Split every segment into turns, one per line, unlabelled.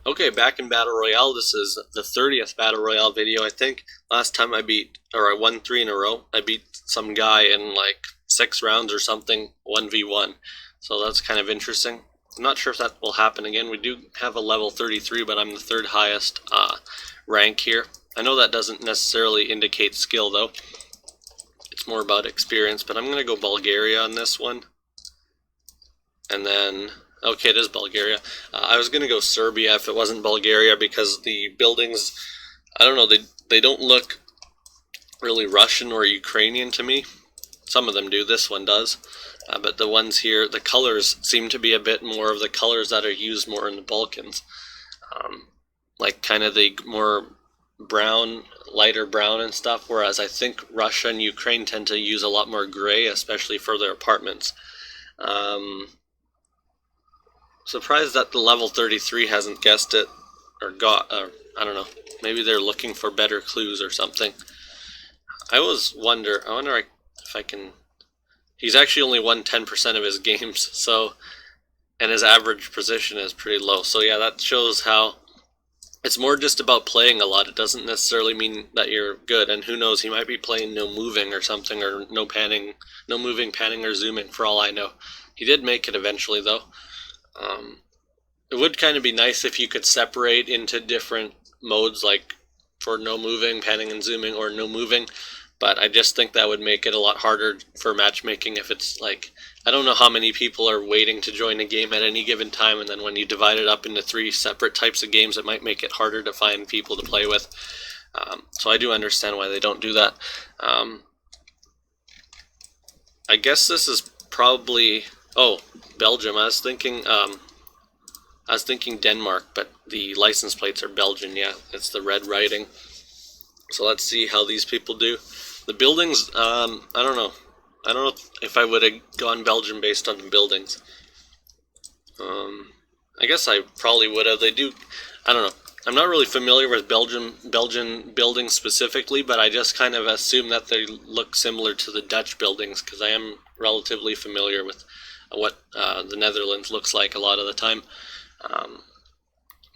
Okay, back in Battle Royale. This is the 30th Battle Royale video, I think. Last time I won 3 in a row. I beat some guy in like 6 rounds or something, 1v1. So that's kind of interesting. I'm not sure if that will happen again. We do have a level 33, but I'm the 3rd highest rank here. I know that doesn't necessarily indicate skill though. It's more about experience, but I'm going to go Bulgaria on this one. And then, okay, it is Bulgaria. I was going to go Serbia if it wasn't Bulgaria because the buildings, I don't know, they don't look really Russian or Ukrainian to me. Some of them do, this one does. But the ones here, the colors seem to be a bit more of the colors that are used more in the Balkans. Like kind of the more brown, lighter brown and stuff, whereas I think Russia and Ukraine tend to use a lot more gray, especially for their apartments. Surprised that the level 33 hasn't guessed it, or I don't know, maybe they're looking for better clues or something. I wonder if I can, he's actually only won 10% of his games, so, and his average position is pretty low, so yeah, that shows how it's more just about playing a lot. It doesn't necessarily mean that you're good, and who knows, he might be playing no moving or something, or no moving, panning, or zooming for all I know. He did make it eventually though. It would kind of be nice if you could separate into different modes, like for no moving, panning and zooming, or no moving, but I just think that would make it a lot harder for matchmaking if it's like, I don't know how many people are waiting to join a game at any given time, and then when you divide it up into 3 separate types of games, it might make it harder to find people to play with. So I do understand why they don't do that. I guess this is probably, oh, Belgium. I was thinking Denmark, but the license plates are Belgian. Yeah, it's the red writing. So let's see how these people do. The buildings, I don't know. I don't know if I would have gone Belgium based on the buildings. I guess I probably would have. They do, I don't know. I'm not really familiar with Belgian buildings specifically, but I just kind of assume that they look similar to the Dutch buildings because I am relatively familiar with what the Netherlands looks like a lot of the time.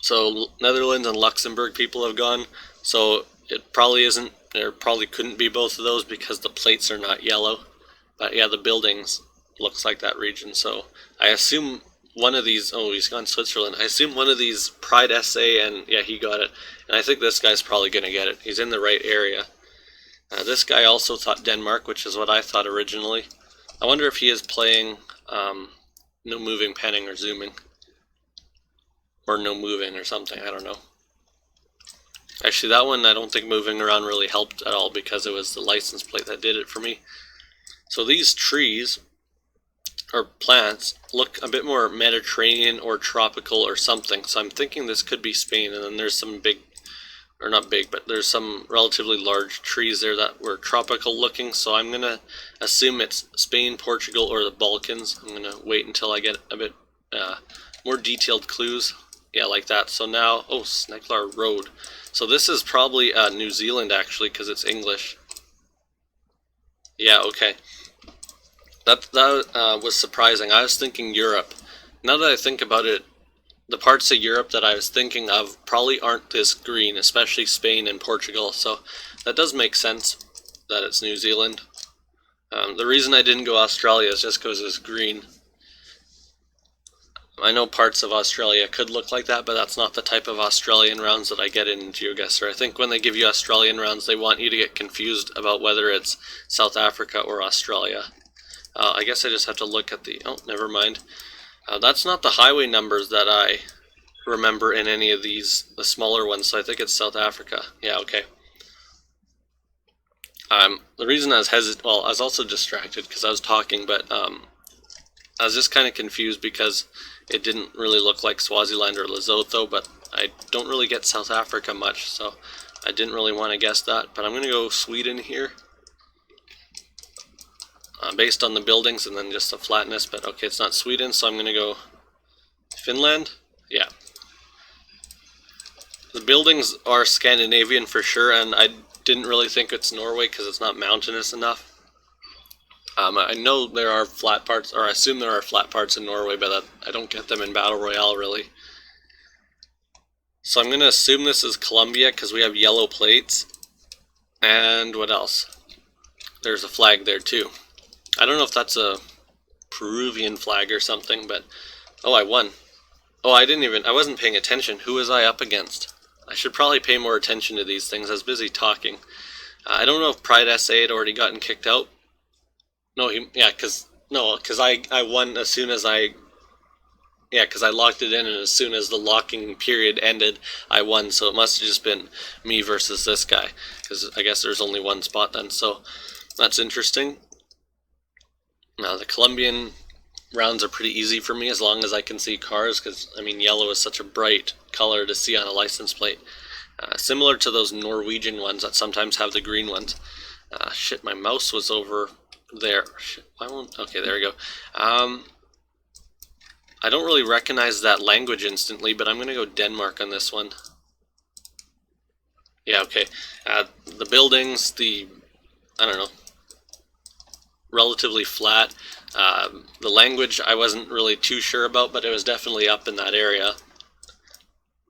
So Netherlands and Luxembourg people have gone, so it probably isn't, there probably couldn't be both of those because the plates are not yellow. But yeah, the buildings looks like that region, so I assume one of these, oh, he's gone Switzerland. I assume one of these Pride SA, and yeah, he got it. And I think this guy's probably going to get it. He's in the right area. This guy also thought Denmark, which is what I thought originally. I wonder if he is playing no moving, panning, or zooming. Or no moving or something, I don't know. Actually, that one I don't think moving around really helped at all because it was the license plate that did it for me. So these trees, or plants, look a bit more Mediterranean or tropical or something. So I'm thinking this could be Spain, and then there's some big, or not big, but there's some relatively large trees there that were tropical looking. So I'm going to assume it's Spain, Portugal, or the Balkans. I'm going to wait until I get a bit more detailed clues. Yeah, like that. So now, oh, Sneglar Road. So this is probably New Zealand actually, because it's English. Yeah, okay. That was surprising. I was thinking Europe. Now that I think about it, the parts of Europe that I was thinking of probably aren't this green, especially Spain and Portugal. So that does make sense that it's New Zealand. The reason I didn't go Australia is just because it's green. I know parts of Australia could look like that, but that's not the type of Australian rounds that I get in GeoGuessr. I think when they give you Australian rounds, they want you to get confused about whether it's South Africa or Australia. I guess I just have to look at the, oh, never mind. That's not the highway numbers that I remember in any of these, the smaller ones, so I think it's South Africa. Yeah, okay. The reason I was well, I was also distracted because I was talking, but I was just kind of confused because it didn't really look like Swaziland or Lesotho, but I don't really get South Africa much, so I didn't really want to guess that. But I'm going to go Sweden here, based on the buildings and then just the flatness, but okay, it's not Sweden, so I'm going to go Finland. Yeah. The buildings are Scandinavian for sure, and I didn't really think it's Norway because it's not mountainous enough. I know there are flat parts, or I assume there are flat parts in Norway, but I don't get them in Battle Royale really. So I'm going to assume this is Colombia because we have yellow plates. And what else? There's a flag there too. I don't know if that's a Peruvian flag or something, but... Oh, I won. Oh, I wasn't paying attention. Who was I up against? I should probably pay more attention to these things. I was busy talking. I don't know if Pride SA had already gotten kicked out. No, because I won as soon as because I locked it in, and as soon as the locking period ended, I won. So it must have just been me versus this guy, because I guess there's only one spot then. So that's interesting. Now the Colombian rounds are pretty easy for me as long as I can see cars, because I mean yellow is such a bright color to see on a license plate. Similar to those Norwegian ones that sometimes have the green ones. Shit, my mouse was over there. Shit, why won't... Okay, there we go. I don't really recognize that language instantly, but I'm going to go Denmark on this one. Yeah, okay. The buildings, I don't know, relatively flat. The language I wasn't really too sure about, but it was definitely up in that area.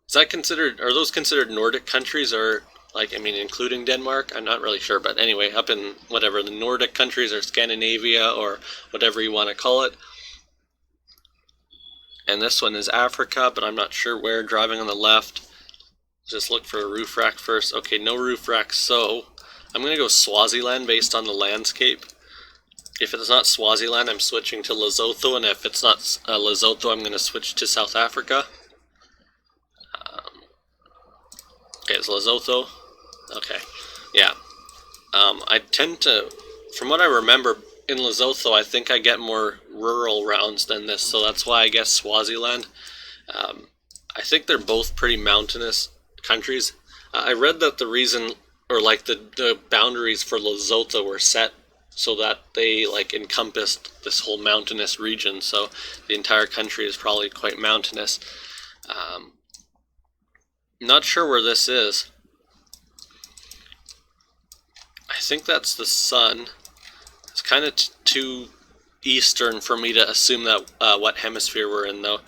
Is that considered, are those considered Nordic countries, or, like, I mean, including Denmark? I'm not really sure, but anyway, up in whatever, the Nordic countries, or Scandinavia, or whatever you want to call it. And this one is Africa, but I'm not sure where. Driving on the left. Just look for a roof rack first. Okay, no roof rack, so I'm going to go Swaziland based on the landscape. If it's not Swaziland, I'm switching to Lesotho, and if it's not Lesotho, I'm going to switch to South Africa. Okay, it's Lesotho. Okay, yeah. I tend to, from what I remember, in Lesotho, I think I get more rural rounds than this, so that's why I guess Swaziland. I think they're both pretty mountainous countries. I read that the reason, or like the boundaries for Lesotho were set so that they like encompassed this whole mountainous region, so the entire country is probably quite mountainous. Not sure where this is. I think that's the sun. It's kind of too eastern for me to assume that what hemisphere we're in, though,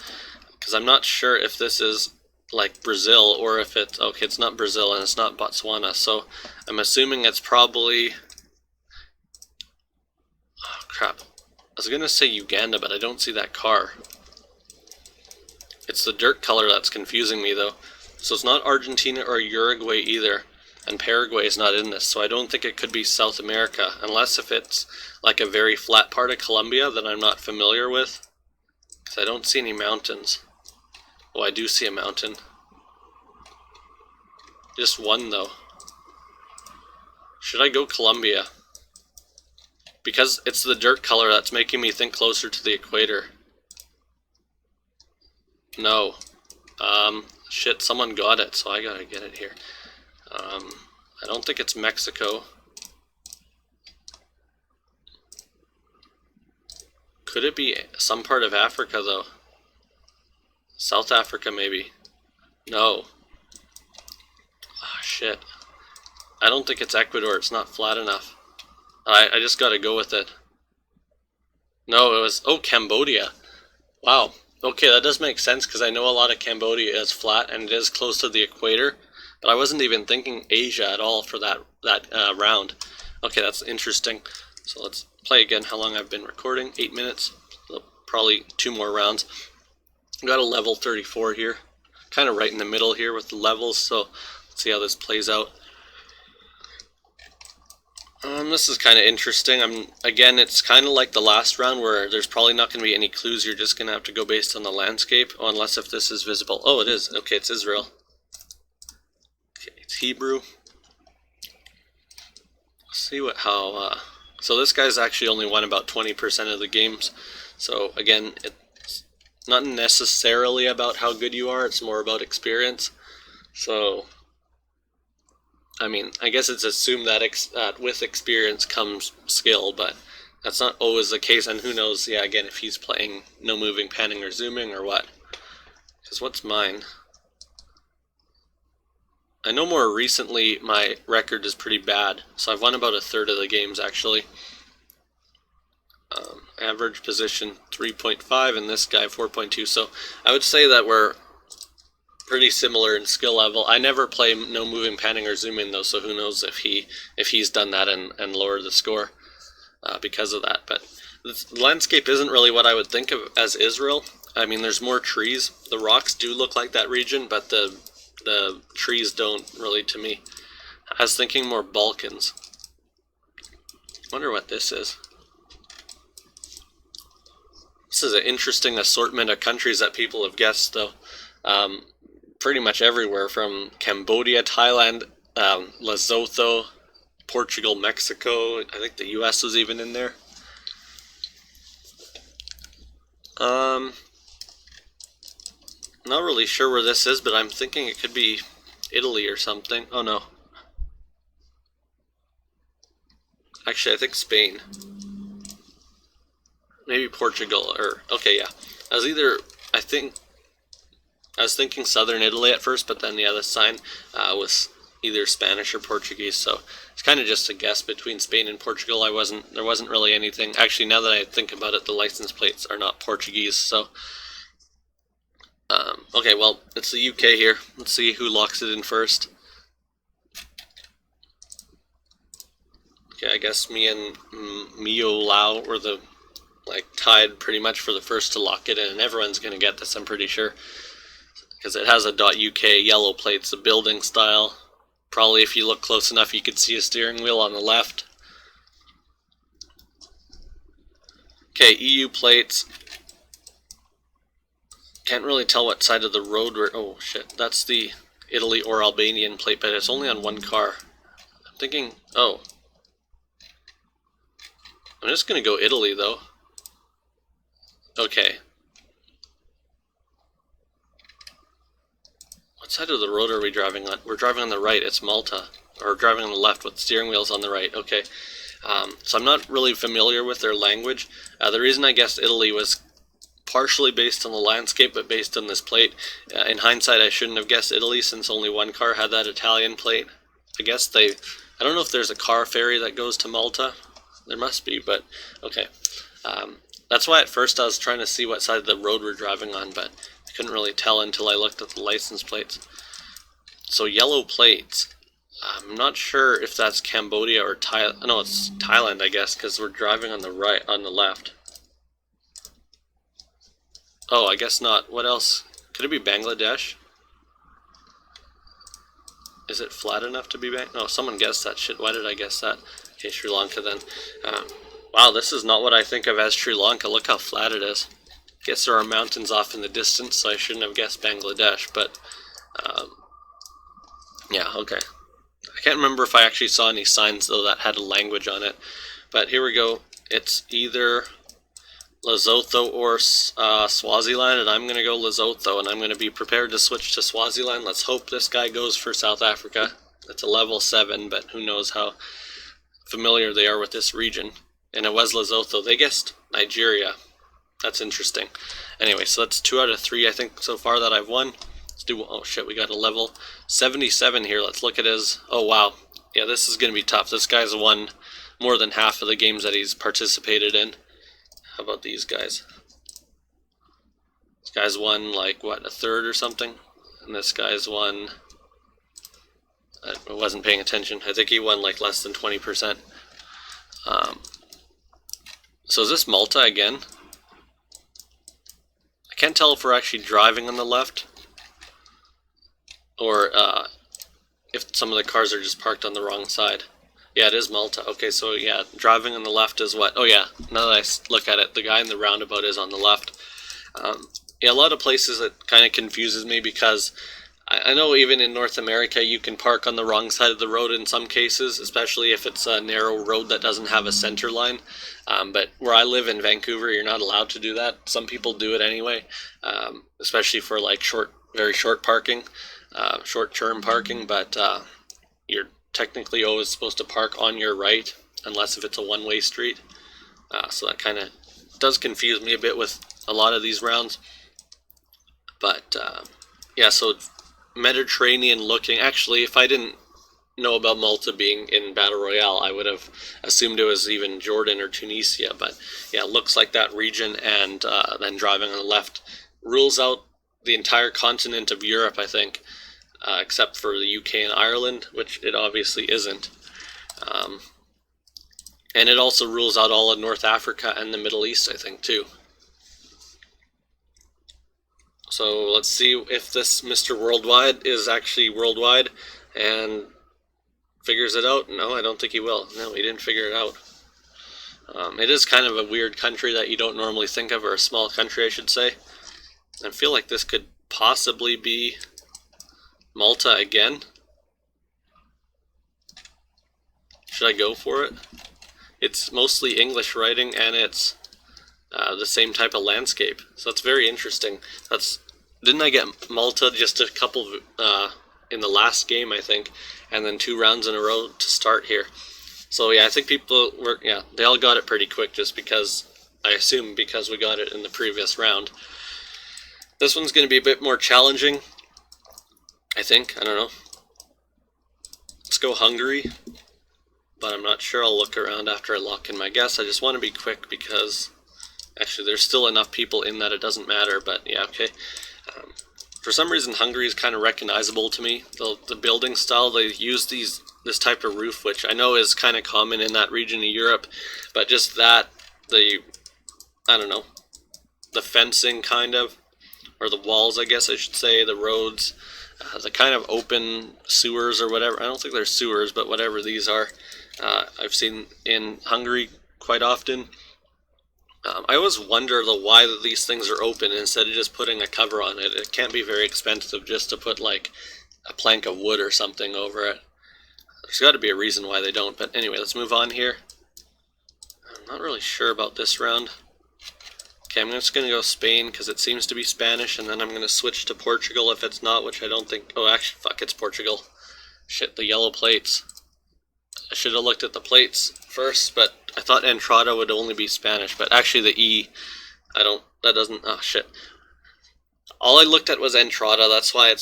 because I'm not sure if this is like Brazil or if it's... Okay, it's not Brazil and it's not Botswana, so I'm assuming it's probably... Oh, crap. I was gonna say Uganda, but I don't see that car. It's the dirt color that's confusing me, though. So it's not Argentina or Uruguay either, and Paraguay is not in this, so I don't think it could be South America, unless if it's like a very flat part of Colombia that I'm not familiar with, because I don't see any mountains. Oh, I do see a mountain. Just one, though. Should I go Colombia? Because it's the dirt color that's making me think closer to the equator. No. Shit, someone got it, so I gotta get it here. I don't think it's Mexico. Could it be some part of Africa, though? South Africa, maybe. No. Ah, shit. I don't think it's Ecuador, it's not flat enough. I just gotta go with it. No, it was... Oh, Cambodia. Wow. Okay, that does make sense, because I know a lot of Cambodia is flat, and it is close to the equator. But I wasn't even thinking Asia at all for that round. Okay, that's interesting. So let's play again how long I've been recording. 8 minutes. So probably 2 more rounds. Got a level 34 here. Kind of right in the middle here with the levels, so let's see how this plays out. This is kind of interesting. Again, it's kind of like the last round where there's probably not going to be any clues. You're just going to have to go based on the landscape, unless if this is visible. Oh, it is. Okay, it's Israel. Okay, it's Hebrew. Let's see so this guy's actually only won about 20% of the games. So again, it's not necessarily about how good you are. It's more about experience. So... I mean, I guess it's assumed that with experience comes skill, but that's not always the case, and who knows, yeah, again, if he's playing no moving, panning, or zooming, or what. Because what's mine? I know more recently my record is pretty bad, so I've won about 1/3 of the games, actually. Average position 3.5, and this guy 4.2, so I would say that we're pretty similar in skill level. I never play no moving, panning, or zooming though, so who knows if he's done that and lowered the score because of that. But the landscape isn't really what I would think of as Israel. I mean, there's more trees. The rocks do look like that region, but the trees don't really to me. I was thinking more Balkans. Wonder what this is. This is an interesting assortment of countries that people have guessed, though. Pretty much everywhere from Cambodia, Thailand, Lesotho, Portugal, Mexico. I think the US was even in there. Not really sure where this is, but I'm thinking it could be Italy or something. Oh no. Actually, I think Spain. Maybe Portugal, or, okay, yeah. I was thinking southern Italy at first, but then, yeah, the sign was either Spanish or Portuguese, so it's kind of just a guess between Spain and Portugal. There wasn't really anything. Actually, now that I think about it, the license plates are not Portuguese, so. Okay, well, it's the UK here. Let's see who locks it in first. Okay, I guess me and Mio Lau were tied pretty much for the first to lock it in, and everyone's going to get this, I'm pretty sure. Because it has a .uk yellow plate, it's a building style. Probably if you look close enough you could see a steering wheel on the left. Okay, EU plates. Can't really tell what side of the road we're... Oh shit, that's the Italy or Albanian plate, but it's only on one car. I'm thinking... Oh. I'm just gonna go Italy though. Okay. What side of the road are we driving on? We're driving on the right, it's Malta. Or driving on the left with steering wheels on the right, okay. So I'm not really familiar with their language. The reason I guessed Italy was partially based on the landscape, but based on this plate. In hindsight, I shouldn't have guessed Italy since only one car had that Italian plate. I don't know if there's a car ferry that goes to Malta. There must be, but okay. That's why at first I was trying to see what side of the road we're driving on, but I couldn't really tell until I looked at the license plates. So yellow plates. I'm not sure if that's Cambodia or Thailand. No, it's Thailand, I guess, because we're driving on the right, on the left. Oh, I guess not. What else? Could it be Bangladesh? Is it flat enough to be No, someone guessed that shit. Why did I guess that? Okay, Sri Lanka then. Wow, this is not what I think of as Sri Lanka. Look how flat it is. Guess there are mountains off in the distance, so I shouldn't have guessed Bangladesh, but... yeah, okay. I can't remember if I actually saw any signs, though, that had a language on it. But here we go. It's either Lesotho or Swaziland, and I'm going to go Lesotho, and I'm going to be prepared to switch to Swaziland. Let's hope this guy goes for South Africa. It's a level 7, but who knows how familiar they are with this region. And it was Lesotho. They guessed Nigeria. That's interesting. Anyway, so that's 2 out of 3, I think, so far that I've won. Let's do... Oh, shit, we got a level 77 here. Let's look at his... Oh, wow. Yeah, this is going to be tough. This guy's won more than half of the games that he's participated in. How about these guys? This guy's won, like, what, a third or something? And this guy's won... I wasn't paying attention. I think he won, like, less than 20%. So is this Malta again? I can't tell if we're actually driving on the left, or if some of the cars are just parked on the wrong side. Yeah, it is Malta. Okay, so yeah, driving on the left is what? Oh yeah, now that I look at it, the guy in the roundabout is on the left. Yeah, a lot of places it kind of confuses me because I know even in North America you can park on the wrong side of the road in some cases, especially if it's a narrow road that doesn't have a center line. But where I live in Vancouver, you're not allowed to do that. Some people do it anyway, especially for like very short parking, short-term parking, but you're technically always supposed to park on your right, unless if it's a one-way street. So that kind of does confuse me a bit with a lot of these rounds. But yeah, so Mediterranean looking. Actually, if I didn't know about Malta being in Battle Royale, I would have assumed it was even Jordan or Tunisia. But yeah, it looks like that region, and then driving on the left rules out the entire continent of Europe, I think, except for the UK and Ireland, which it obviously isn't. And it also rules out all of North Africa and the Middle East, I think, too. So let's see if this Mr. Worldwide is actually worldwide and figures it out. No, I don't think he will. No, he didn't figure it out. It is kind of a weird country that you don't normally think of, or a small country, I should say. I feel like this could possibly be Malta again. Should I go for it? It's mostly English writing, and it's the same type of landscape, so that's very interesting. Didn't I get Malta just a couple in the last game, I think, and then 2 rounds in a row to start here. So yeah, I think people were, they all got it pretty quick, just because, I assume because we got it in the previous round. This one's going to be a bit more challenging, I think. I don't know. Let's go Hungary, but I'm not sure. I'll look around after I lock in my guess. I just want to be quick because actually there's still enough people in that it doesn't matter, but yeah, okay. For some reason Hungary is kind of recognizable to me. The building style, they use this type of roof, which I know is kind of common in that region of Europe, but just that, I don't know, the fencing kind of, or the walls I guess I should say, the roads, the kind of open sewers or whatever. I don't think they're sewers, but whatever these are, I've seen in Hungary quite often. I always wonder why these things are open instead of just putting a cover on it. It can't be very expensive just to put like a plank of wood or something over it. There's got to be a reason why they don't, but anyway, let's move on here. I'm not really sure about this round. Okay, I'm just going to go Spain because it seems to be Spanish, and then I'm going to switch to Portugal if it's not, which I don't think. Oh, actually, fuck, it's Portugal. Shit, the yellow plates. I should have looked at the plates first, but I thought Entrada would only be Spanish, but actually the E, that doesn't, oh shit. All I looked at was Entrada, that's why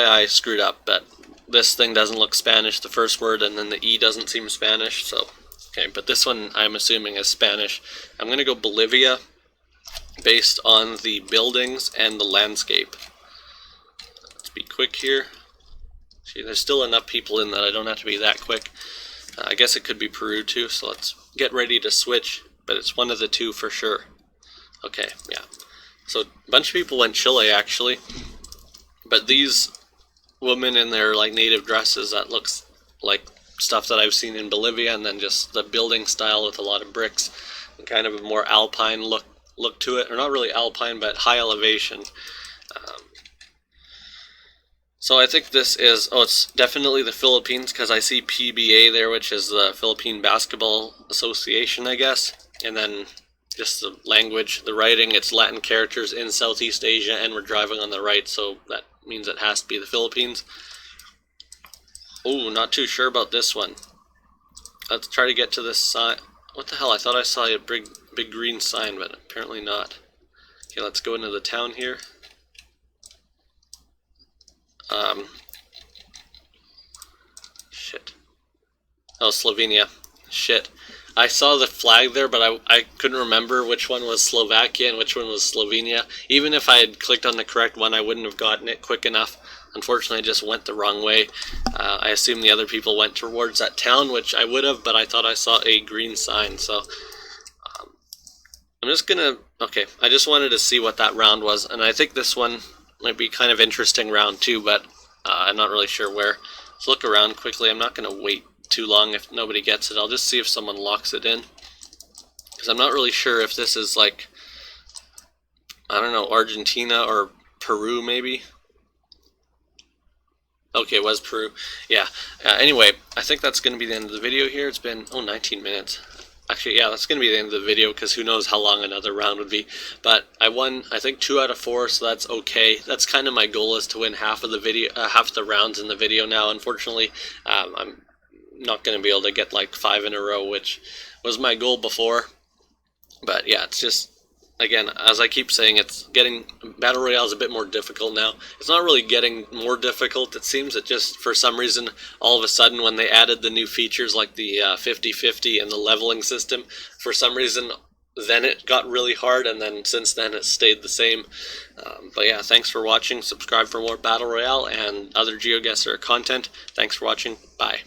I screwed up, but this thing doesn't look Spanish, the first word, and then the E doesn't seem Spanish, so, okay, but this one I'm assuming is Spanish. I'm going to go Bolivia, based on the buildings and the landscape. Let's be quick here. See, there's still enough people in that I don't have to be that quick. I guess it could be Peru too, so let's get ready to switch, but it's one of the two for sure. Okay, yeah. So a bunch of people went Chile actually, but these women in their like native dresses, that looks like stuff that I've seen in Bolivia, and then just the building style with a lot of bricks and kind of a more alpine look to it, or not really alpine, but high elevation. So I think this is, it's definitely the Philippines, because I see PBA there, which is the Philippine Basketball Association, I guess. And then just the language, the writing, it's Latin characters in Southeast Asia, and we're driving on the right, so that means it has to be the Philippines. Oh, not too sure about this one. Let's try to get to this sign. What the hell? I thought I saw a big green sign, but apparently not. Okay, let's go into the town here. Shit. Oh, Slovenia. Shit. I saw the flag there, but I couldn't remember which one was Slovakia and which one was Slovenia. Even if I had clicked on the correct one, I wouldn't have gotten it quick enough. Unfortunately, I just went the wrong way. I assumed the other people went towards that town, which I would have, but I thought I saw a green sign, so I'm just gonna, okay, I just wanted to see what that round was, and I think this one might be kind of interesting round too, but I'm not really sure where. Let's look around quickly. I'm not gonna wait too long if nobody gets it. I'll just see if someone locks it in, because I'm not really sure if this is like, I don't know, Argentina or Peru maybe. Okay, it was Peru. Yeah. Anyway, I think that's going to be the end of the video here. It's been, 19 minutes. Actually, yeah, that's going to be the end of the video, because who knows how long another round would be. But I won, I think, 2 out of 4, so that's okay. That's kind of my goal, is to win half of the video, half the rounds in the video now. Unfortunately, I'm not going to be able to get like 5 in a row, which was my goal before. But yeah, it's just, again, as I keep saying, it's getting, Battle Royale is a bit more difficult now. It's not really getting more difficult, it seems. It just, for some reason, all of a sudden, when they added the new features like the 50-50 and the leveling system, for some reason, then it got really hard, and then since then it stayed the same. But yeah, thanks for watching. Subscribe for more Battle Royale and other GeoGuessr content. Thanks for watching. Bye.